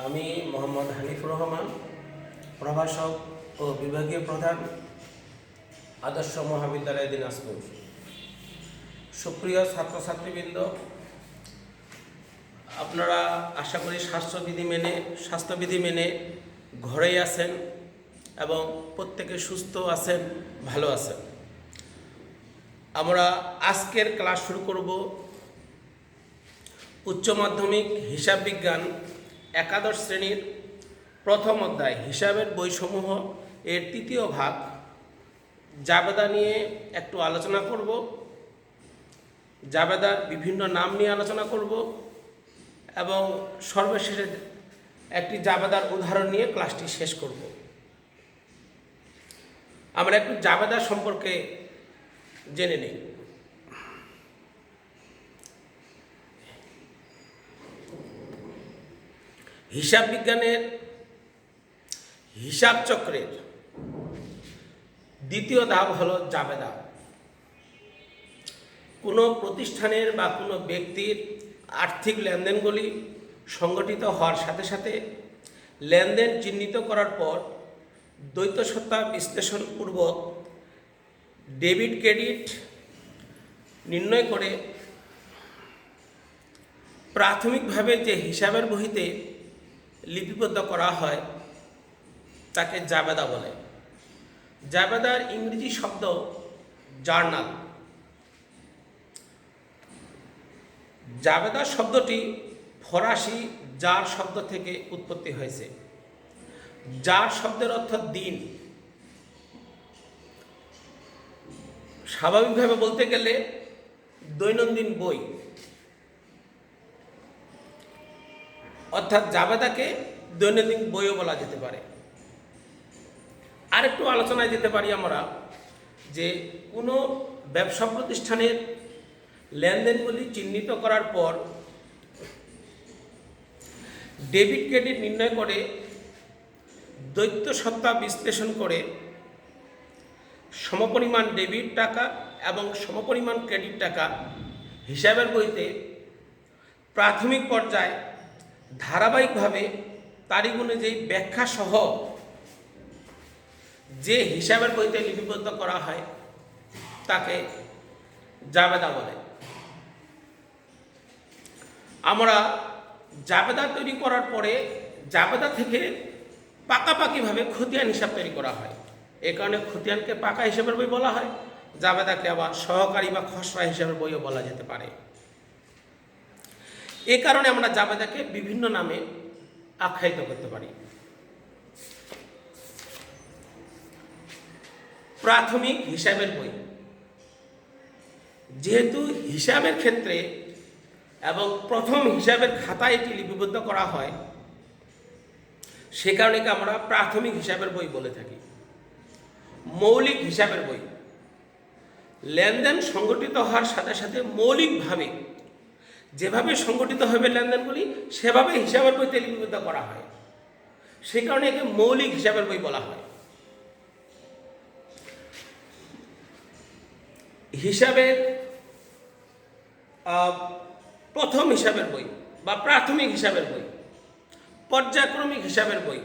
আমি মোহাম্মদ হানিফুর রহমান, প্রভাষক ও বিভাগীয় প্রধান, আদর্শ মহাবিদ্যালয় দিনাজপুর। সুপ্রিয় ছাত্রছাত্রীবৃন্দ, আপনারা আশা করি স্বাস্থ্যবিধি মেনে ঘরেই আছেন এবং প্রত্যেকে সুস্থ আছেন, ভালো আছেন। আমরা আজকের ক্লাস শুরু করব উচ্চ মাধ্যমিক হিসাব বিজ্ঞান একাদশ শ্রেণীর প্রথম অধ্যায় হিসাবের বইসমূহ এর তৃতীয় ভাগ জাবেদা নিয়ে একটু আলোচনা করব। জাবেদার বিভিন্ন নাম নিয়ে আলোচনা করব এবং সর্বশেষে একটি জাবেদার উদাহরণ নিয়ে ক্লাসটি শেষ করব। আমরা একটু জাবেদা সম্পর্কে জেনে নিই। হিসাব বিজ্ঞানের হিসাব চক্রের দ্বিতীয় ধাপ হলো জাবেদা। কোনো প্রতিষ্ঠানের বা কোনো ব্যক্তির আর্থিক লেনদেনগুলি সংগঠিত হওয়ার সাথে সাথে লেনদেন চিহ্নিত করার পর দ্বৈত সত্তা বিশ্লেষণপূর্বক ডেবিট ক্রেডিট নির্ণয় করে প্রাথমিকভাবে যে হিসাবের বহিতে লিপিবদ্ধ করা হয় তাকে জাবেদা বলে। জাবেদার ইংরেজি শব্দ জার্নাল। জাবেদা শব্দটি ফরাসি জার শব্দ থেকে উৎপত্তি হয়েছে। জার শব্দের অর্থ দিন। স্বাভাবিকভাবে বলতে গেলে দৈনন্দিন বই, অর্থাৎ জাবেদাকে দৈনন্দিন বইও বলা যেতে পারে। আরেকটু আলোচনায় যেতে পারি আমরা যে কোনো ব্যবসা প্রতিষ্ঠানের লেনদেনগুলি চিহ্নিত করার পর ডেবিট ক্রেডিট নির্ণয় করে দ্বৈত সত্তা বিশ্লেষণ করে সমপরিমাণ ডেবিট টাকা এবং সমপরিমাণ ক্রেডিট টাকা হিসাবের বইতে প্রাথমিক পর্যায়ে ধারাবাহিকভাবে তারিখ অনুযায়ী ব্যাখ্যা সহ যে হিসাবের বইতে লিপিবদ্ধ করা হয় তাকে জাবেদা বলে। আমরা জাবেদা তৈরি করার পরে জাবেদা থেকে পাকাপাকিভাবে খতিয়ান হিসাব তৈরি করা হয়। এই কারণে খতিয়ানকে পাকা হিসাবের বই বলা হয়, জাবেদাকে আবার সহকারী বা খসড়া হিসাবের বইও বলা যেতে পারে। এ কারণে আমরা জাবেদাকে বিভিন্ন নামে আখ্যায়িত করতে পারি। প্রাথমিক হিসাবের বই, যেহেতু হিসাবের ক্ষেত্রে এবং প্রথম হিসাবের খাতায় এটি লিপিবদ্ধ করা হয়, সে কারণে আমরা প্রাথমিক হিসাবের বই বলে থাকি। মৌলিক হিসাবের বই, লেনদেন সংগঠিত হওয়ার সাথে সাথে মৌলিকভাবে যেভাবে সংগঠিত হবে লেনদেনগুলি সেভাবে হিসাবের বইতে লিপিবদ্ধ করা হয়, সে কারণে একে মৌলিক হিসাবের বই বলা হয়। হিসাবের প্রথম হিসাবের বই বা প্রাথমিক হিসাবের বই, পর্যায়ক্রমিক হিসাবের বই,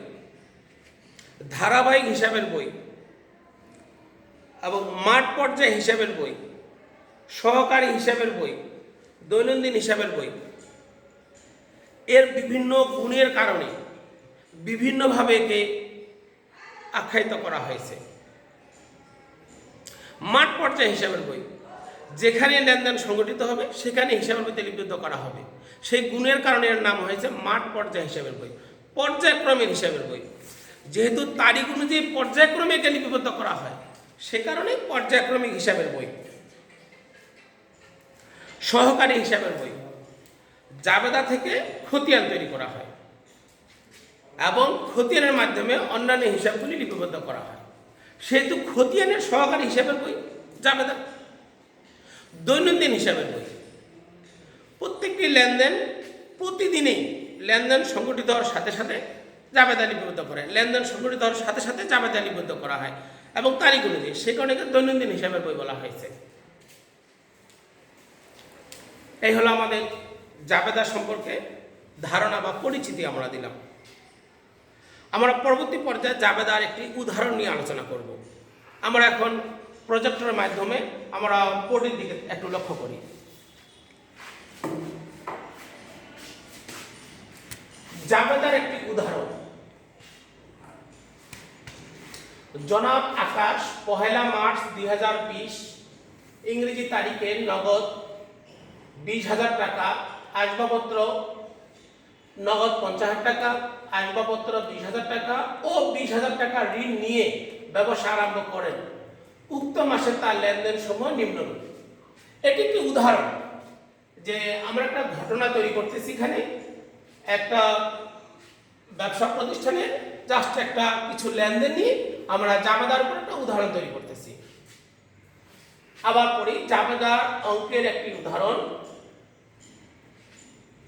ধারাবাহিক হিসাবের বই এবং মাঠ পর্যায় হিসাবের বই, সহকারী হিসাবের বই, দৈনন্দিন হিসাবের বই, এর বিভিন্ন গুণের কারণে বিভিন্নভাবে একে আখ্যায়িত করা হয়েছে। মাঠ পর্যায় হিসাবের বই, যেখানে লেনদেন সংগঠিত হবে সেখানে হিসাবের বইতে লিপিবদ্ধ করা হবে, সেই গুণের কারণে এর নাম হয়েছে মাঠ পর্যায় হিসাবের বই। পর্যায়ক্রমের হিসাবের বই, যেহেতু তারিখ অনুযায়ী পর্যায়ক্রমে একে লিপিবদ্ধ করা হয় সে কারণে পর্যায়ক্রমিক হিসাবের বই। সহকারী হিসাবের বই, জাবেদা থেকে খতিয়ান তৈরি করা হয় এবং খতিয়ানের মাধ্যমে অন্যান্য হিসাবগুলি লিপিবদ্ধ করা হয়, সেহেতু খতিয়ানের সহকারী হিসাবের বই জাবেদা। দৈনন্দিন হিসাবের বই, প্রত্যেকটি লেনদেন প্রতিদিনেই লেনদেন সংগঠিত হওয়ার সাথে সাথে জাবেদা লিপিবদ্ধ করে, লেনদেন সংগঠিত হওয়ার সাথে সাথে জাবেদা লিপিবদ্ধ করা হয় এবং তারিখ অনুযায়ী, সে কারণে দৈনন্দিন হিসাবের বই বলা হয়েছে। এই হলো আমাদের জাবেদা সম্পর্কে ধারণা বা পরিচিতি আমরা দিলাম। আমরা পরবর্তী পর্যায়ে জাবেদার একটি উদাহরণ নিয়ে আলোচনা করব। আমরা এখন প্রজেক্টরের মাধ্যমে আমরা বোর্ডের দিকে একটু লক্ষ্য করি। জাবেদার একটি উদাহরণ, জনাব আকাশ 1 মার্চ 2020 ইংরেজি তারিখে নগদ 20,000 টাকা, আসবাবপত্র নগদ 50,000 টাকা, আসবাবপত্র 20,000 টাকা ও 20,000 টাকা ঋণ নিয়ে ব্যবসা আরম্ভ করেন। উক্ত মাসে তার লেনদেন সমূহ নিম্নরূপ। এটি একটি উদাহরণ যে আমরা একটা ঘটনা তৈরি করতেছি। এখানে একটা ব্যবসা প্রতিষ্ঠানে জাস্ট একটা কিছু লেনদেন নিয়ে আমরা জাবেদার উপর একটা উদাহরণ তৈরি করতেছি। আবার পড়ি জাবেদার অঙ্কের একটি উদাহরণ,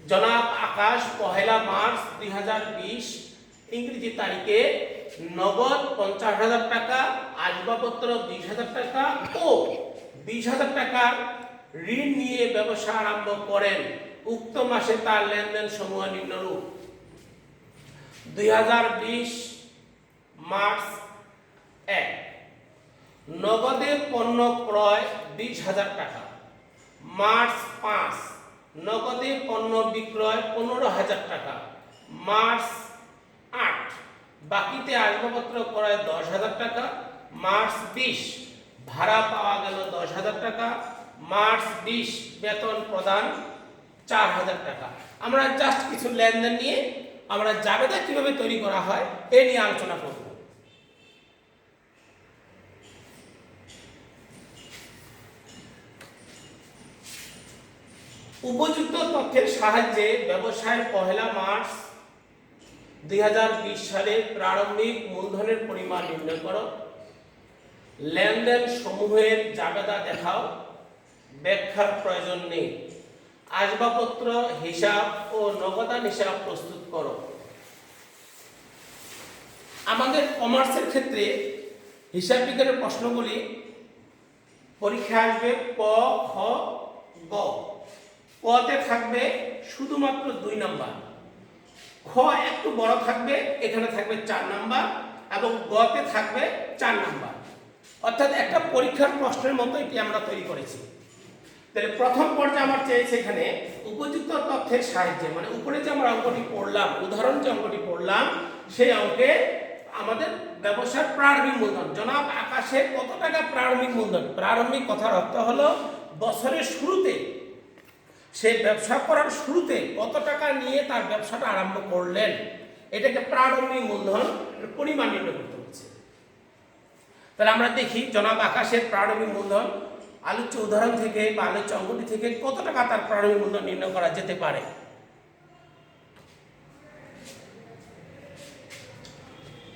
জনাব আকাশ 1 মার্চ 2020 ইংরেজি তারিখে নগদ 50,000 টাকা, আসবাবপত্র 20,000 টাকা ও 20,000 টাকার ঋণ নিয়ে ব্যবসা আরম্ভ করেন। উক্ত মাসে তার লেনদেন সমূহ নিম্নরূপ। 2020 মার্চ 1 নগদে পণ্য ক্রয় 20,000 টাকা। মার্চ 5 নগদে পণ্য বিক্রয় 15,000 টাকা। মার্চ 8 বাকিতে আসবাবপত্র ক্রয় 10,000 টাকা। মার্চ 20 ভাড়া পাওয়া গেল 10,000 টাকা। মার্চ 20 বেতন প্রদান 4,000 টাকা। আমরা জাস্ট কিছু লেনদেন নিয়ে আমরা জাবেদা কিভাবে তৈরি করা হয় এ নিয়ে আলোচনা করব। উপযুক্ত তথ্যের সাহায্যে ব্যবসায়ের 1 মার্চ 2020 সালে প্রারম্ভিক মূলধনের পরিমাণ নির্ণয় করো। লেনদেন সমূহের জাবেদা দেখাও। ব্যাখ্যার প্রয়োজন নেই। আসবাবপত্র হিসাব ও নগদান হিসাব প্রস্তুত করো। আমাদের কমার্সের ক্ষেত্রে হিসাব বিজ্ঞানের প্রশ্নগুলি পরীক্ষায় আসবে ক, খ, গ। কতে থাকবে শুধুমাত্র 2 নাম্বার, খ একটু বড় থাকবে, এখানে থাকবে 4 নাম্বার এবং গতে থাকবে 4 নাম্বার। অর্থাৎ একটা পরীক্ষার প্রশ্নের মতো এটি আমরা তৈরি করেছি। তাহলে প্রথম পর্যায়ে আমার চেয়েছে এখানে উপযুক্ত তথ্যের সাহায্যে, মানে উপরে যে আমরা অঙ্কটি পড়লাম, উদাহরণ যে অঙ্কটি পড়লাম, সেই অঙ্কে আমাদের ব্যবসার প্রারম্ভিক মূলধন, জনাব আকাশের কত টাকা প্রারম্ভিক মূলধন। প্রারম্ভিক কথার অর্থ হলো বছরের শুরুতে, সে ব্যবসা করার শুরুতে কত টাকা নিয়ে তার ব্যবসাটা আরম্ভ করলেন, এটাকে প্রারম্ভিক মূলধন পরিমাণ নির্ণয় করতে হচ্ছে। তাহলে আমরা দেখি জনাব আকাশের প্রারম্ভিক মূলধন আলোচ্য উদাহরণ থেকে বা আলোচ্য অঙ্কটি থেকে কত টাকা তার প্রারম্ভিক মূলধন নির্ণয় করা যেতে পারে।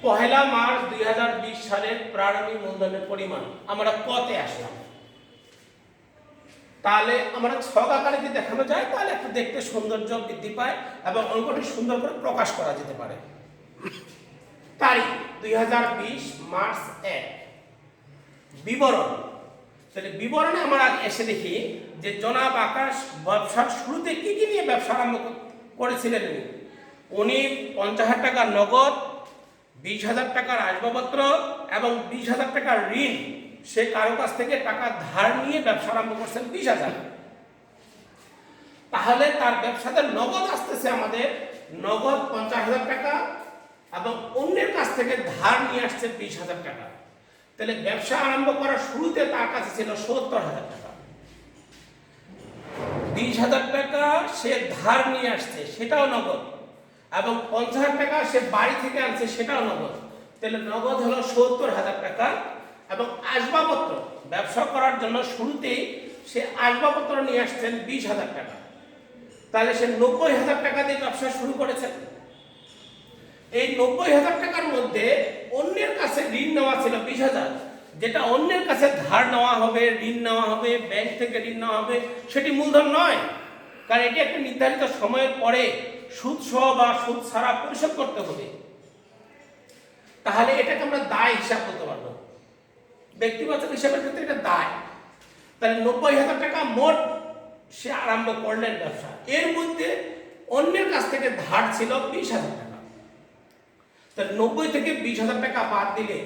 1 মার্চ 2020 সালের প্রারম্ভিক মূলধনের পরিমাণ আমরা কতে আসলাম। তাহলে আমরা ছক আকারে যদি দেখানো যায় তাহলে একটু দেখতে সৌন্দর্য বৃদ্ধি পায় এবং অঙ্কটি সুন্দর করে প্রকাশ করা যেতে পারে। তারিখ 2020 মার্চ 1। বিবরণ, তাহলে বিবরণে আমরা এসে দেখি যে জনাব আকাশ ব্যবসার শুরুতে কি কি নিয়ে ব্যবসা আরম্ভ করেছিলেন। উনি 50,000 টাকা নগদ, 20,000 টাকার আসবাবপত্র এবং 20,000 টাকার ঋণ, সে কারো কাছ থেকে টাকা ধার নিয়ে ব্যবসা আরম্ভ করছেন 20,000। তাহলে তার ব্যবসাতে নগদ আসতেছে আমাদের নগদ 50,000 টাকা এবং অন্যের কাছ থেকে ধার নিয়ে আসছে 20,000 টাকা। তাহলে ব্যবসা আরম্ভ করার শুরুতে তার কাছে ছিল 70,000 টাকা। 20,000 টাকা সে ধার নিয়ে আসছে, সেটাও নগদ, এবং 50,000 টাকা সে বাড়ি থেকে আনছে, সেটাও নগদ। তাহলে নগদ হলো 70,000 টাকা। এবং আসবাবপত্র ব্যবসা করার জন্য শুরুতেই সে আসবাবপত্র নিয়ে আসছেন 20,000 টাকা। তাহলে সে 90,000 টাকা দিয়ে ব্যবসা শুরু করেছেন। এই 90,000 টাকার মধ্যে অন্যের কাছে ঋণ নেওয়া ছিল 20,000, যেটা অন্যের কাছে ধার নেওয়া হবে, ঋণ নেওয়া হবে, ব্যাংক থেকে ঋণ নেওয়া হবে, সেটি মূলধন নয়, কারণ এটি একটা নির্ধারিত সময়ের পরে সুদ সহ বা সুদ ছাড়া পরিশোধ করতে হবে। তাহলে এটাকে আমরা দায় হিসাব করতে পারবো, ব্যক্তিগত হিসাবের ক্ষেত্রে এটা দায়। তাহলে 90,000 টাকা মোট সে আরম্ভ করলেন ব্যবসা। এর মধ্যে অন্যের কাছ থেকে ধার ছিল 20,000 টাকা। তাহলে 90 থেকে 20,000 টাকা বাদ দিলে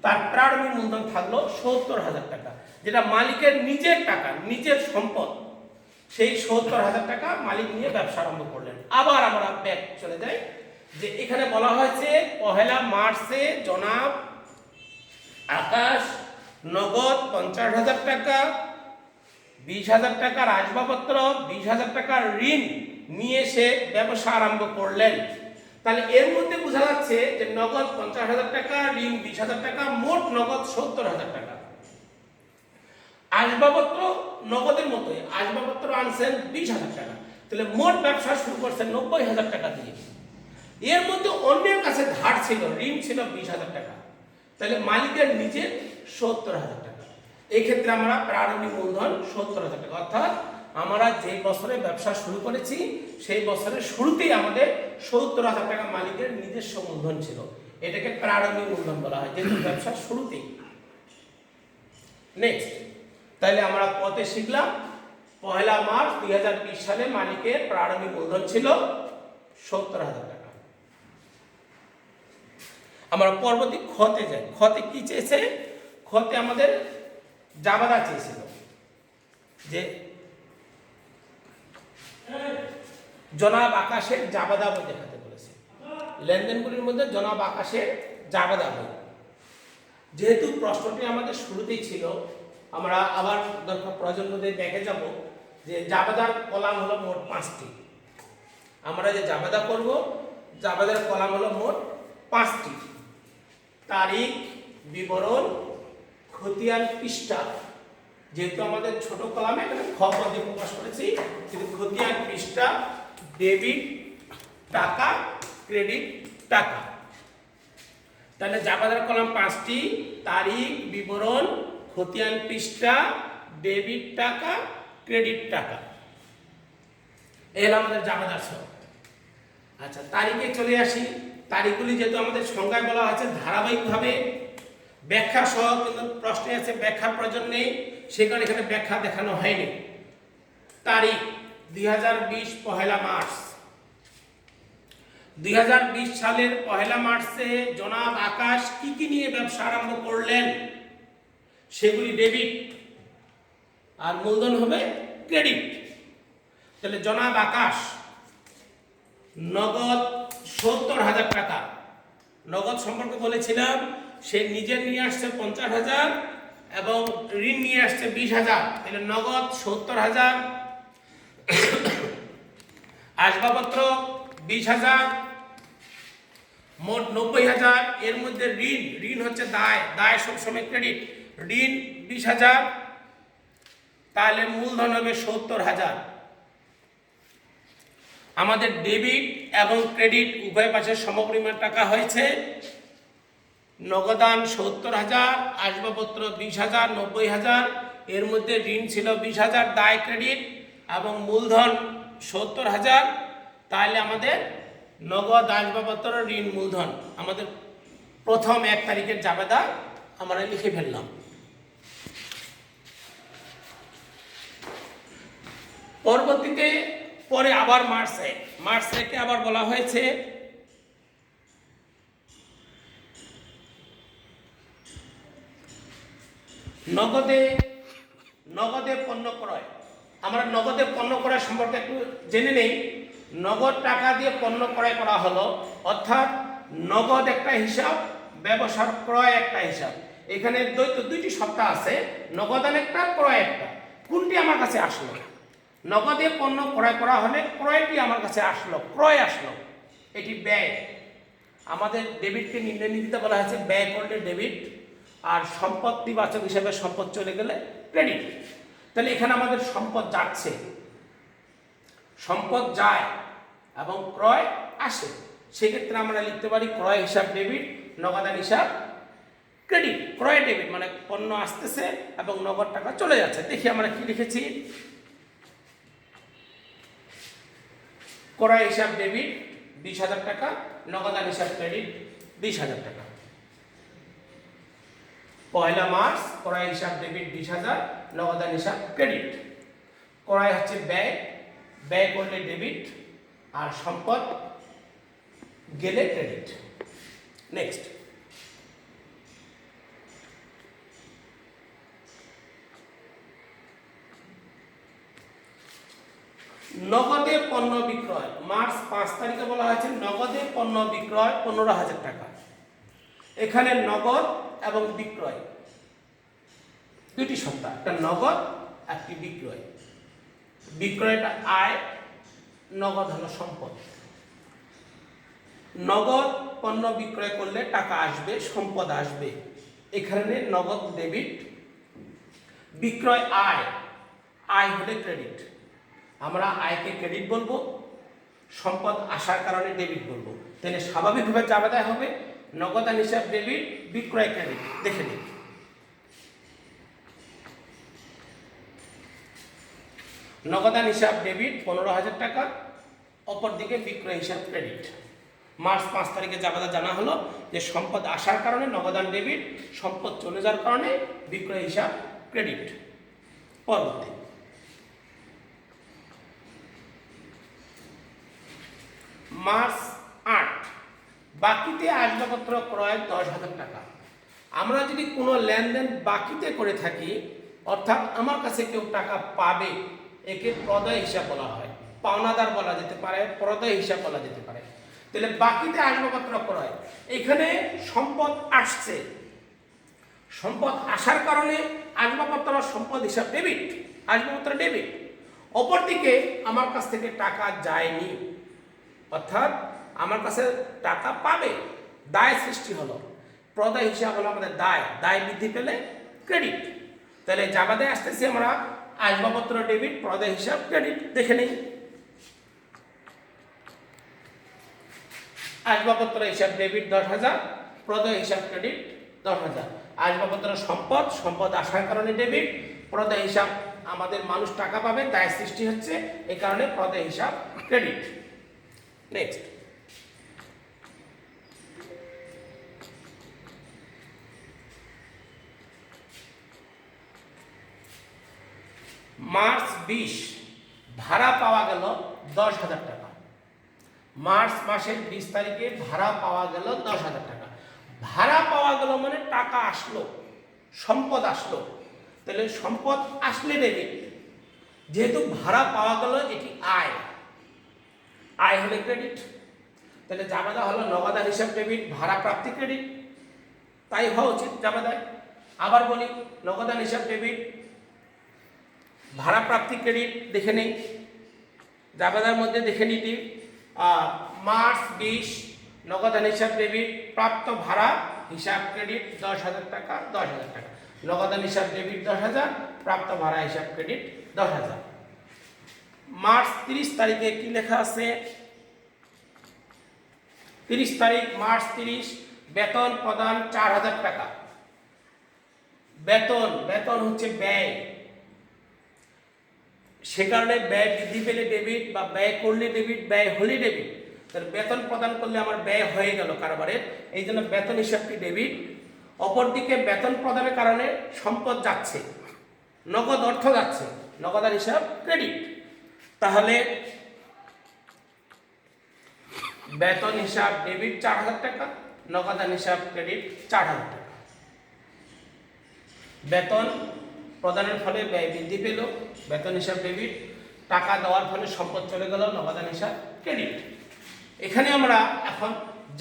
তার প্রারম্ভিক মূলধন থাকলো 70,000 টাকা, যেটা মালিকের নিজের টাকা, নিজের সম্পদ। সেই 70,000 টাকা মালিক নিয়ে ব্যবসা আরম্ভ করলেন। আবার আমরা ব্যাক চলে যাই, যে এখানে বলা হয়েছে 1 মার্চে জনাব আকাশ নগদ 50,000 টাকা, 20,000 টাকার আসবাবপত্র, 20,000 টাকার ঋণ নিয়ে সে ব্যবসা আরম্ভ করলেন। তাহলে এর মধ্যে বোঝা যাচ্ছে যে নগদ 50,000 টাকা, ঋণ 20,000 টাকা, মোট নগদ 70,000 টাকা। আসবাবপত্র নগদের মতোই, আসবাবপত্র আনছেন 20,000 টাকা। তাহলে মোট ব্যবসা শুরু করছেন 90,000 টাকা দিয়ে। এর মধ্যে অন্যের কাছে ধার ছিল, ঋণ ছিল 20,000 টাকা। তাহলে মালিকের নিজের 70,000 টাকা। এই ক্ষেত্রে আমরা প্রারম্ভিক মূলধন 70,000 টাকা, অর্থাৎ আমরা যে বছরে ব্যবসা শুরু করেছি সেই বছরের শুরুতেই আমাদের 70,000 টাকা মালিকের নিজস্ব মূলধন ছিল। এটাকে প্রারম্ভিক মূলধন বলা হয়, যেহেতু ব্যবসার শুরুতেই। নেক্সট, তাহলে আমরা কতে শিখলাম? 1 মার্চ 2020 সালে মালিকের প্রারম্ভিক মূলধন ছিল 70,000 টাকা। আমরা পরবর্তী খতে যাই। খতে কি চেয়েছে? খতে আমাদের জাবাদা চেয়েছিল, যে জনাব আকাশের জাবাদা বই দেখাতে বলেছে। লেনদেনগুলির মধ্যে জনাব আকাশের জাবাদা বই। যেহেতু প্রশ্নটি আমাদের শুরুতেই ছিল, আমরা আবার দরকার প্রয়োজন মধ্যে দেখে যাব যে জাবাদার কলাম হলো মোট 5টি। আমরা যে জাবাদা করব, জাবাদার কলাম হলো মোট 5টি। তারিখ, বিবরণ, খতিয়ান, পৃষ্ঠা। যেহেতু আমাদের ছোট কলামে এখানে খ পদে প্রকাশ করেছি, কিন্তু খতিয়ান, পৃষ্ঠা, ডেবিট টাকা, ক্রেডিট টাকা। তাহলে জাবাদার কলাম 5টি, তারিখ, বিবরণ, খতিয়ান, পৃষ্ঠা, ডেবিট টাকা, ক্রেডিট টাকা। এর আমাদের জাবাদার সহ। আচ্ছা, তারিখে চলে আসি। তারিখগুলি যেহেতু আমাদের সংজ্ঞায় বলা হয়েছে ধারাবাহিকভাবে ব্যাখ্যা সহ, কিন্তু প্রশ্নে আছে ব্যাখ্যার প্রয়োজন নেই, সে কারণে এখানে ব্যাখ্যা দেখানো হয়নি। তারিখ 2020 1 মার্চ। 2020 সালের 1 মার্চে জনাব আকাশ কি কি নিয়ে ব্যবসা আরম্ভ করলেন? সেগুলি ডেবিট, আর মূলধন হবে ক্রেডিট। তাহলে জনাব আকাশ নগদ 70,000 টাকা। নগদ সম্পর্কে বলেছিলাম, সে নিজে নিয়ে আসছে 50,000 এবং ঋণ নিয়ে আসছে 20,000। তাহলে নগদ 70,000, আসবাবপত্র 20,000, মোট 90,000। এর মধ্যে ঋণ, ঋণ হচ্ছে দায়, দায় সবসময় ক্রেডিট। ঋণ 20,000, তাহলে মূলধন হবে 70,000। আমাদের ডেবিট এবং ক্রেডিট উভয় পাশে সমপরিমাণ টাকা হয়েছে। নগদান 70,000, আসবাবপত্র 20,000, 90,000। এর মধ্যে ঋণ ছিল 20,000, দায় ক্রেডিট, এবং মূলধন 70,000। তাহলে আমাদের নগদ, আসবাবপত্র, ঋণ, মূলধন আমাদের প্রথম 1 তারিখের জাবেদা আমরা লিখে ফেললাম। পরবর্তীতে পরে আবার মার্চে আবার বলা হয়েছে নগদে পণ্য ক্রয়। আমরা নগদে পণ্য ক্রয় সম্পর্কে একটু জেনে নেই। নগদ টাকা দিয়ে পণ্য ক্রয় করা হলো, অর্থাৎ নগদ একটা হিসাব, ব্যবসার ক্রয় একটা হিসাব। এখানে দুইটি সত্তা আছে, নগদান একটা, ক্রয় একটা। কোনটি আমার কাছে আসলো? নগদে পণ্য ক্রয় করা হলে ক্রয়টি আমার কাছে আসলো, ক্রয় আসলো, এটি ব্যয়। আমাদের ডেবিটকে নির্ণয় নীতিতে বলা হয়েছে ব্যয় করলে ডেবিট, আর সম্পত্তিবাচক হিসেবে সম্পদ চলে গেলে ক্রেডিট। তাহলে এখানে আমাদের সম্পদ যাচ্ছে, সম্পদ যায় এবং ক্রয় আসে। সেক্ষেত্রে আমরা লিখতে পারি ক্রয় হিসাব ডেবিট, নগদান হিসাব ক্রেডিট। ক্রয় ডেবিট মানে পণ্য আসতেছে এবং নগদ টাকা চলে যাচ্ছে। দেখি আমরা কি লিখেছি। ক্রয় হিসাব ডেবিট 20,000 টাকা, নগদান হিসাব ক্রেডিট 20,000 টাকা। 1 মার্চ ক্রয় হিসাব ডেবিট 20,000, নগদান হিসাব ক্রেডিট। ক্রয় হচ্ছে ব্যয়, ব্যয় করলে ডেবিট, আর সম্পদ গেলে ক্রেডিট। নেক্সট, নগদে পণ্য বিক্রয়। মার্চ 5 তারিখে বলা হয়েছে নগদে পণ্য বিক্রয় 15,000 টাকা। এখানে নগদ এবং বিক্রয় দুটি সত্তা, একটা নগদ একটি বিক্রয়। বিক্রয়টা আয়, নগদ হলো সম্পদ। নগদ পণ্য বিক্রয় করলে টাকা আসবে, সম্পদ আসবে। এখানে নগদ ডেবিট, বিক্রয় আয়, আয় হলে ক্রেডিট। আমরা আয়কে ক্রেডিট বলবো, সম্পদ আসার কারণে ডেবিট বলবো। তাহলে স্বাভাবিকভাবে জাবেদায় হবে নগদান হিসাব ডেবিট, বিক্রয় ক্রেডিট। দেখে নিন, নগদান হিসাব ডেবিট 15,000 টাকা, অপরদিকে বিক্রয় হিসাব ক্রেডিট। মার্চ 5 তারিখে জাবেদা জানা হলো যে সম্পদ আসার কারণে নগদান ডেবিট, সম্পদ চলে যাওয়ার কারণে বিক্রয় হিসাব ক্রেডিট। পরবর্তী, মার্চ 8, বাকিতে আসবাবপত্র ক্রয় 10,000 টাকা। আমরা যদি কোনো লেনদেন বাকিতে করে থাকি, অর্থাৎ আমার কাছে কেউ টাকা পাবে, একে প্রদেয় হিসাব বলা হয়, পাওনাদার বলা যেতে পারে, প্রদেয় হিসাব বলা যেতে পারে। তাহলে বাকিতে আসবাবপত্র ক্রয়, এখানে সম্পদ আসছে, সম্পদ আসার কারণে আসবাবপত্র সম্পদ হিসাব ডেবিট, আসবাবপত্র ডেবিট। অপরদিকে আমার কাছ থেকে টাকা যায়নি, অর্থাৎ আমার কাছে টাকা পাবে, দায় সৃষ্টি হলো, প্রদায় হিসাব হলো আমাদের দায়, দায় বৃদ্ধি পেলে ক্রেডিট। তাহলে জাবেদায় আসতেছি আমরা আসবাবপত্র ডেবিট, প্রদায় হিসাব ক্রেডিট। দেখে নেই, আসবাবপত্র হিসাব ডেবিট 10,000, প্রদায় হিসাব ক্রেডিট 10,000। আসবাবপত্র সম্পদ, সম্পদ আসার কারণে ডেবিট, প্রদায় হিসাব আমাদের মানুষ টাকা পাবে, দায় সৃষ্টি হচ্ছে, এই কারণে প্রদায় হিসাব ক্রেডিট। নেক্সট, মার্চ 20, ভাড়া পাওয়া গেল 10,000 টাকা। মার্চ মাসের 20 তারিখে ভাড়া পাওয়া গেল 10,000 টাকা। ভাড়া পাওয়া গেল মানে টাকা আসলো, সম্পদ আসলো। তাহলে সম্পদ আসলে ডেবিট, যেহেতু ভাড়া পাওয়া গেল এটি আয়, আয় হলে ক্রেডিট। তাহলে জাবেদা হলো নগদান হিসাব ডেবিট, ভাড়া প্রাপ্তি ক্রেডিট, তাই হওয়া উচিত জাবেদায়। আবার বলি, নগদান হিসাব ডেবিট, ভাড়া প্রাপ্তি ক্রেডিট। দেখে নেই জাবেদার মধ্যে, দেখে নিটি মার্চ 20, নগদান হিসাব ডেবিট, প্রাপ্ত ভাড়া হিসাব ক্রেডিট 10,000 টাকা, 10,000 টাকা। নগদান হিসাব ডেবিট 10,000, প্রাপ্ত ভাড়া হিসাব ক্রেডিট 10,000। মার্চ 30 তারিখে কি লেখা আছে? 30 তারিখ মার্চ 30, বেতন প্রদান 4,000 টাকা। বেতন, বেতন হচ্ছে ব্যয়, সে কারণে ব্যয় বৃদ্ধি পেলে ডেবিট, বা ব্যয় করলে ডেবিট, ব্যয় হলে ডেবিট। তাহলে বেতন প্রদান করলে আমার ব্যয় হয়ে গেল কারবারের, এই জন্য বেতন হিসাবটি ডেবিট। অপরদিকে বেতন প্রদানের কারণে সম্পদ যাচ্ছে, নগদ অর্থ যাচ্ছে, নগদান হিসাব ক্রেডিট। তাহলে বেতন হিসাব ডেবিট 4,000 টাকা, নগদান হিসাব ক্রেডিট 4,000 টাকা। বেতন প্রদানের ফলে ব্যয় বৃদ্ধি পেল, বেতন হিসাব ডেবিট। টাকা দেওয়ার ফলে সম্পদ চলে গেল, নগদান হিসাব ক্রেডিট। এখানে আমরা এখন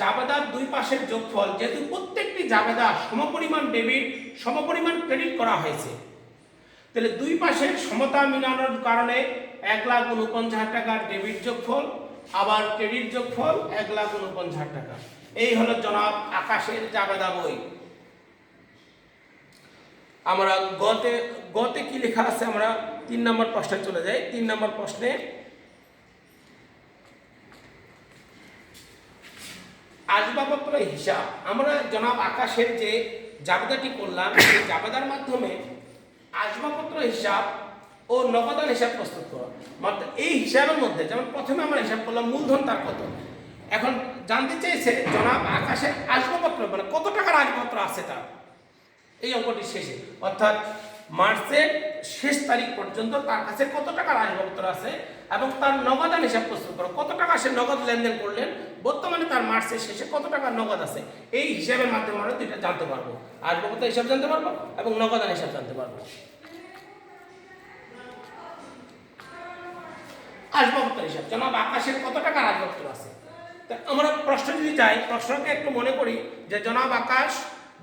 জাবেদার দুই পাশের যোগফল, যেহেতু প্রত্যেকটি জাবেদা সমপরিমাণ ডেবিট, সমপরিমাণ ক্রেডিট করা হয়েছে, তাহলে দুই পাশের সমতা মিলানোর কারণে 1,49,000 টাকার ডেবিট যোগফল, আবার ক্রেডিট যোগফল 1,49,000 টাকা। এই হলো জনাব আকাশের জাবেদা বই। আমরা গতে কি লেখা আছে, আমরা 3 নম্বর প্রশ্নে চলে যাই। 3 নম্বর প্রশ্নে আসবাবপত্র হিসাব, আমরা জনাব আকাশের যে জাবেদাটি করলাম, সেই জাবেদার মাধ্যমে আসবাবপত্র হিসাব ও নগদান হিসাব প্রস্তুত করা। মানে এই হিসাবের মধ্যে, যেমন প্রথমে আমরা হিসাব করলাম মূলধন তার কত, এখন জানতে চেয়েছে জনাব আকাশের আসবাবপত্র, মানে কত টাকার আসবাবপত্র আছে তার, এই অঙ্কটি শেষে, অর্থাৎ মার্চের শেষ তারিখ পর্যন্ত তার কাছে কত টাকার আসবাবপত্র আছে এবং তার নগদান হিসাব প্রস্তুত করো, কত টাকা সে নগদ লেনদেন করলেন, বর্তমানে তার মার্চের শেষে কত টাকা নগদ আছে। এই হিসাবের মাধ্যমে আমরা দুইটা জানতে পারবো, আসবাবপত্র হিসাব জানতে পারবো এবং নগদান হিসাব জানতে পারবো। আসবাবপত্র হিসাব, জনাব আকাশের কত টাকার আসবাবপত্র আছে। আমরা প্রশ্ন যদি যাই, প্রশ্নকে একটু মনে করি যে জনাব আকাশ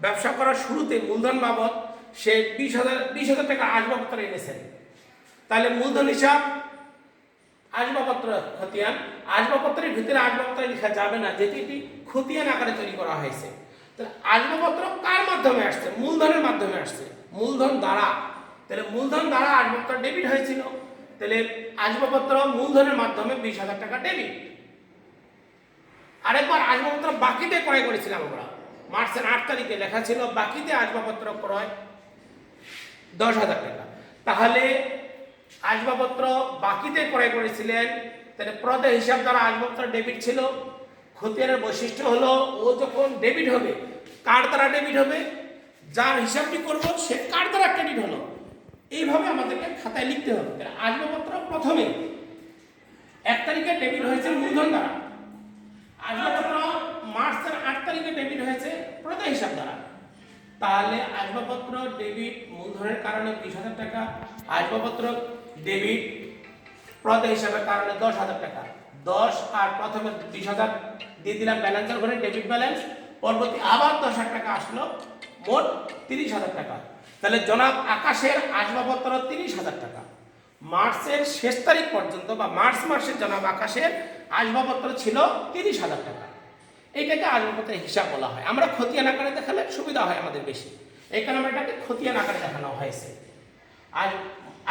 ব্যবসা করার শুরুতে মূলধন বাবদ সে 20,000 টাকা আসবাবপত্র এনেছেন। তাহলে মূলধন হিসাব, আসবাবপত্র খতিয়ান, আসবাবপত্রের ভিতরে আসবাবপত্র লেখা যাবে না, যেটি এটি খতিয়ান আকারে তৈরি করা হয়েছে। তাহলে আসবাবপত্র কার মাধ্যমে আসছে? মূলধনের মাধ্যমে আসছে, মূলধন দ্বারা। তাহলে মূলধন দ্বারা আসবাবপত্র ডেবিট হয়েছিল, তাহলে আসবাবপত্র মূলধনের মাধ্যমে 20,000 টাকা ডেবিট। আরেকবার আসবাবপত্র বাকিতে ক্রয় করেছিলাম আমরা, মার্চের 8 তারিখে লেখা ছিল বাকিতে আসবাবপত্র ক্রয় 10,000 টাকা। তাহলে আসবাবপত্র বাকিতে ক্রয় করেছিলেন, তাহলে প্রদেয় হিসাব দ্বারা আসবাবপত্র ডেবিট ছিল। খতিয়ানের বৈশিষ্ট্য হলো ও যখন ডেবিট হবে, কার দ্বারা ডেবিট হবে? যার হিসাবটি করব সে কার দ্বারা ক্রেডিট হলো, এইভাবে আমাদেরকে খাতায় লিখতে হবে। আসবাবপত্র প্রথমে 1 তারিখে ডেবিট হয়েছে মূলধন দ্বারা, আসবাবপত্র মার্চের 8 তারিখে ডেবিট হয়েছে প্রদেয় হিসাব দ্বারা। তাহলে আসবাবপত্র ডেবিট মূলধনের কারণে 20,000 টাকা, আসবাবপত্র ডেবিট প্রদেয় হিসাবের কারণে 10,000 টাকা। 10 আর প্রথমে 20,000 দিয়ে দিলাম ব্যালেন্সের ঘরে, ডেবিট ব্যালেন্স। পরবর্তী আবার 10,000 টাকা আসলো, মোট 30,000 টাকা। তাহলে জনাব আকাশের আসবাবপত্র 30,000 টাকা। মার্চের শেষ তারিখ পর্যন্ত বা মার্চ মাসের জনাব আকাশের আসবাবপত্র ছিল 30,000 টাকা। এইটাকে আসবাবপত্রের হিসাব বলা হয়। আমরা খতিয়ান আকারে দেখালে সুবিধা হয় আমাদের বেশি, এই কারণে আমরা এটাকে খতিয়ান আকারে দেখানো হয়েছে। আর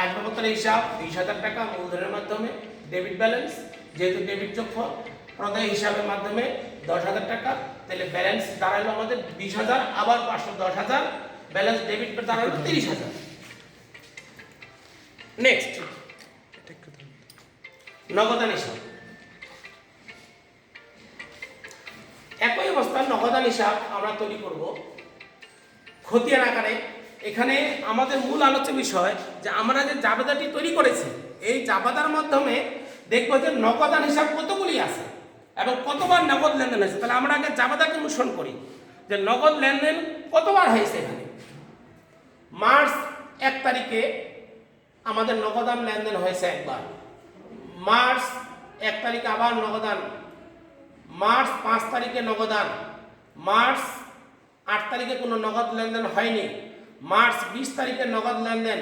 আসবাবপত্রের হিসাব 20,000 টাকা মূলধনের মাধ্যমে, ডেবিট ব্যালেন্স যেহেতু ডেবিট যোগফল, প্রদেয় হিসাবের মাধ্যমে 10,000 টাকা। তাহলে ব্যালেন্স দাঁড়ালো আমাদের 20,000, আবার 510,000, ব্যালেন্স ডেবিট দাঁড়ালো 30,000। নেক্সট নগদান হিসাব। একই অবস্থায় নগদান হিসাব আমরা তৈরি করব খতিয়ান আকারে। এখানে আমাদের মূল আলোচ্য বিষয় যে আমরা যে জাবেদাটি তৈরি করেছি, এই জাবেদার মাধ্যমে দেখবো যে নগদান হিসাব কতগুলি আছে এবং কতবার নগদ লেনদেন হয়েছে। তাহলে আমরা আগে জাবেদাকে অনুসরণ করি যে নগদ লেনদেন কতবার হয়েছে। এখানে মার্চ 1 তারিখে আমাদের নগদান লেনদেন হয়েছে একবার, মার্চ 1 তারিখে আবার নগদান, মার্চ 5 তারিখে নগদান, মার্চ 8 তারিখে কোনো নগদ লেনদেন হয়নি, মার্চ 20 তারিখে নগদ লেনদেন,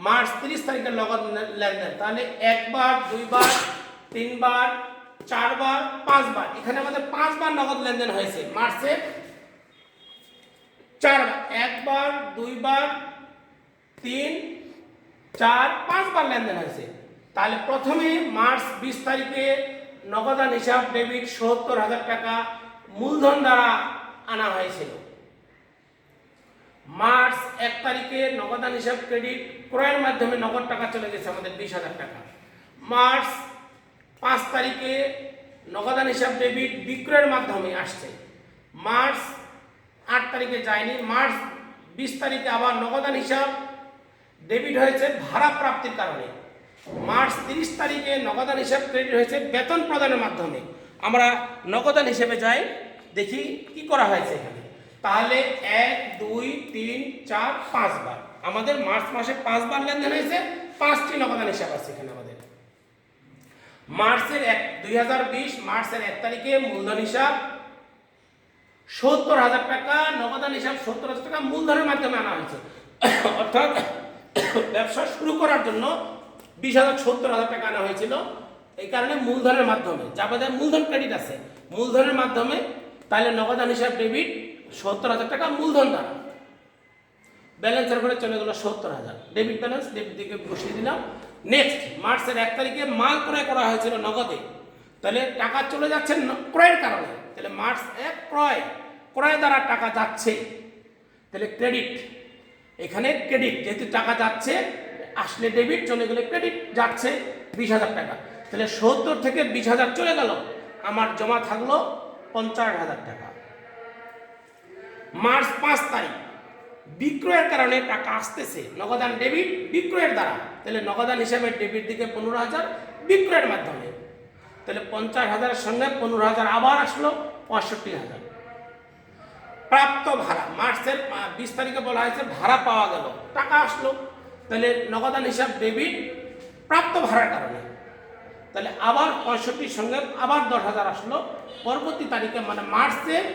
মার্চ 30 তারিখে নগদ লেনদেন। তাহলে 1 বার, 2 বার, 3 বার, 4 বার, 5 বার। এখানে আমাদের 5 বার নগদ লেনদেন হয়েছে মার্চে, 4 বার, 1 বার, 2 বার, 3, 4, 5 বার লেনদেন হয়েছে। তাহলে প্রথমে মার্চ 20 তারিখে নগদান হিসাব ডেবিট 70,000 টাকা মূলধন দ্বারা আনা হয়েছিল। মার্চ 1 তারিখে নগদান হিসাব ক্রেডিট ক্রয়ের মাধ্যমে নগদ টাকা চলে গেছে আমাদের 20,000 টাকা। মার্চ 5 তারিখে নগদান হিসাব ডেবিট বিক্রয়ের মাধ্যমে আসছে। মার্চ 8 তারিখে যায়নি, মার্চ 20 তারিখে আবার নগদান হিসাব ডেবিট হয়েছে ভাড়া প্রাপ্তির কারণে। মার্চ 30 তারিখে নগদান হিসাব ক্রেডিট হয়েছে বেতন প্রদানের মাধ্যমে। আমরা নগদান হিসেবে যাই, দেখি কি করা হয়েছে এখানে। তাহলে 1, 2, 3, 4, 5 বার আমাদের মার্চ মাসে 5 বার লেনদেন হয়েছে, 5টি নগদান হিসাব আছে এখানে আমাদের। মার্চের 2020 মার্চের 1 তারিখে মূলধন হিসাব 70,000 টাকা, নগদান হিসাব 70,000 টাকা মূলধনের মাধ্যমে আনা হয়েছে। অর্থাৎ ব্যবসা শুরু করার জন্য 70,000 টাকা আনা হয়েছিল। এই কারণে মূলধনের মাধ্যমে, যাদের মূলধন ক্রেডিট আছে মূলধনের মাধ্যমে, তাহলে নগদান হিসাব ডেবিট 70,000 টাকা মূলধন দ্বারা। ব্যালেন্সের ঘরে চলে গেল 70,000, ডেবিট ব্যালেন্স ডেবিট দিকে বসিয়ে দিলাম। নেক্সট মার্চের 1 তারিখে মাল ক্রয় করা হয়েছিল নগদে, তাহলে টাকা চলে যাচ্ছে ক্রয়ের কারণে। তাহলে মার্চ 1 ক্রয় দ্বারা টাকা যাচ্ছে, তাহলে ক্রেডিট, এখানে ক্রেডিট যেহেতু টাকা যাচ্ছে, আসলে ডেবিট, চলে গেলে ক্রেডিট, যাচ্ছে 20,000 টাকা। তাহলে 70 থেকে 20,000 চলে গেল, আমার জমা থাকলো 50,000 টাকা। মার্চ 5 তারিখ বিক্রয়ের কারণে টাকা আসতেছে, নগদান ডেবিট বিক্রয়ের দ্বারা, তাহলে নগদান হিসাবে ডেবিট দিকে 15,000 বিক্রয়ের মাধ্যমে, তাহলে 50,000-এর সঙ্গে 15,000 আবার আসলো 65,000। প্রাপ্ত ভাড়া মার্চের 20 তারিখে বলা হয়েছে ভাড়া পাওয়া গেল, টাকা আসলো, তাহলে নগদান হিসাব ডেবিট প্রাপ্ত ভাড়ার কারণে, তাহলে আবার 65 সঙ্গে আবার 10,000 আসলো পরবর্তী তারিখে, মানে মার্চের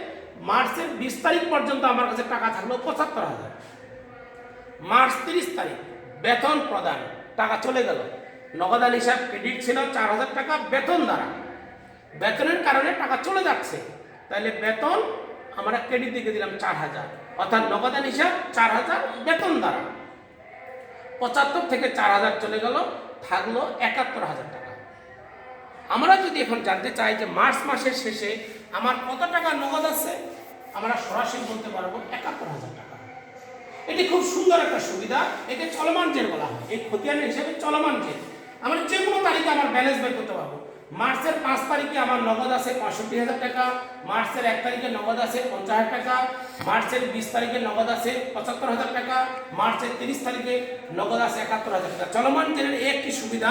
20 তারিখ পর্যন্ত আমার কাছে টাকা থাকলো 75,000। মার্চ 30 তারিখ বেতন প্রদান, টাকা চলে গেল, নগদান হিসাব ক্রেডিট ছিল 4,000 টাকা বেতন দ্বারা, বেতনের কারণে টাকা চলে যাচ্ছে, তাহলে বেতন আমরা ক্রেডিট দিকে দিলাম 4,000, অর্থাৎ নগদান হিসাব 4,000 বেতন দ্বারা, 75 থেকে 4,000 চলে গেল, থাকলো 71,000 টাকা। আমরা যদি এখন জানতে চাই যে মার্চ মাসের শেষে আমার কত টাকা নগদ আছে, আমরা সরাসরি বলতে পারবো 71,000 টাকা। এটি খুব সুন্দর একটা সুবিধা, একে চলমান জেল বলা হয়। এই খতিয়ানের হিসেবে চলমান জেল, আমরা যে কোনো তারিখে আমার ব্যালেন্স বের করতে পারবো। মার্চের 5 তারিখে আমার নগদ আছে 65,000 টাকা, মার্চের 1 তারিখে নগদ আছে 50,000 টাকা, মার্চের 20 তারিখে নগদ আছে 75,000 টাকা, মার্চের 30 তারিখে নগদ আছে 71,000 টাকা। চলমান জেলের একটি সুবিধা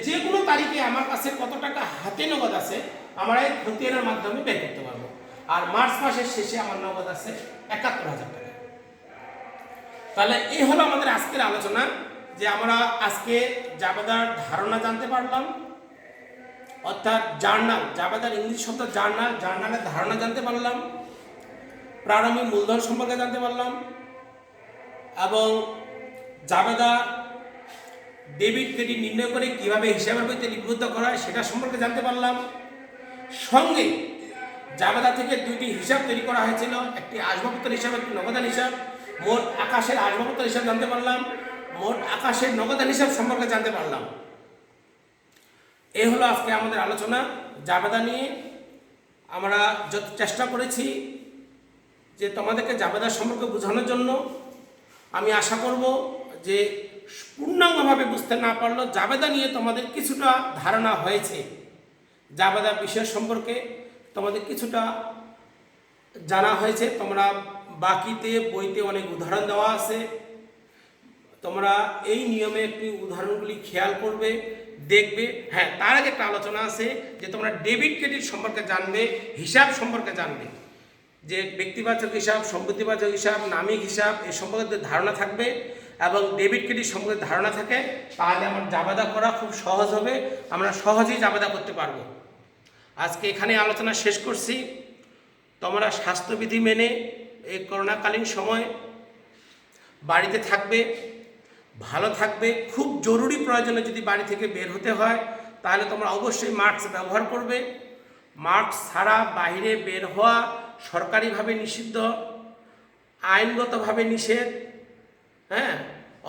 যে কোনো তারিখে আমার কাছে কত টাকা হাতে নগদ আছে আমরা এই খতিয়ানের মাধ্যমে বের করতে পারবো। আর মার্চ মাসের শেষে আমার নগদ আছে 71,000 টাকা। তাহলে এই হলো আমাদের আজকের আলোচনা, যে আমরা আজকে জাবেদার ধারণা জানতে পারলাম, অর্থাৎ জার্নাল, জাবেদার ইংলিশ শব্দ জার্নাল, জার্নালের ধারণা জানতে পারলাম, প্রারম্ভিক মূলধন সম্পর্কে জানতে পারলাম, এবং জাবেদা ডেবিট ক্রেডিট নির্ণয় করে কীভাবে হিসাবের বইতে লিপিবদ্ধ করা হয় সেটা সম্পর্কে জানতে পারলাম। সঙ্গে জাবেদা থেকে 2টি হিসাব তৈরি করা হয়েছিল, একটি আসবাবপত্র হিসাব, একটি নগদান হিসাব। মোট আকাশের আসবাবপত্র হিসাব জানতে পারলাম, মোট আকাশের নগদান হিসাব সম্পর্কে জানতে পারলাম। এই হলো আজকে আমাদের আলোচনা জাবেদা নিয়ে। আমরা যত চেষ্টা করেছি যে তোমাদেরকে জাবেদা সম্পর্কে বোঝানোর জন্য, আমি আশা করব যে পূর্ণাঙ্গভাবে বুঝতে না পারলেও জাবেদা নিয়ে তোমাদের কিছুটা ধারণা হয়েছে, জাবেদা বিষয় সম্পর্কে তোমাদের কিছুটা জানা হয়েছে। তোমরা বাকিতে বইতে অনেক উদাহরণ দেওয়া আছে, তোমরা এই নিয়মে একটি উদাহরণগুলি খেয়াল করবে, দেখবে। হ্যাঁ, তার আগে একটা আলোচনা আছে যে তোমরা ডেবিট ক্রেডিট সম্পর্কে জানবে, হিসাব সম্পর্কে জানবে, যে ব্যক্তিবাচক হিসাব, সম্পত্তিবাচক হিসাব, নামিক হিসাব এ সম্পর্কে ধারণা থাকবে, এবং ডেবিট ক্রেডিট সম্পর্কে ধারণা থাকে, তাহলে আমার জাবেদা করা খুব সহজ হবে, আমরা সহজেই জাবেদা করতে পারবো। আজকে এখানে আলোচনা শেষ করছি। তোমরা স্বাস্থ্যবিধি মেনে এই করোনাকালীন সময় বাড়িতে থাকবে, ভালো থাকবে। খুব জরুরি প্রয়োজনে যদি বাড়ি থেকে বের হতে হয় তাহলে তোমরা অবশ্যই মাস্ক ব্যবহার করবে। মাস্ক ছাড়া বাইরে বের হওয়া সরকারিভাবে নিষিদ্ধ, আইনগতভাবে নিষেধ। হ্যাঁ,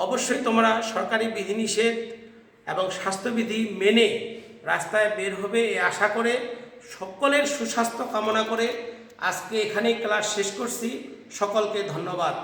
অবশ্যই তোমরা সরকারি বিধিনিষেধ এবং স্বাস্থ্যবিধি মেনে রাস্তায় বের হবে এই আশা করে, সকলের সুস্বাস্থ্য কামনা করে আজকে এখানেই ক্লাস শেষ করছি। সকলকে ধন্যবাদ।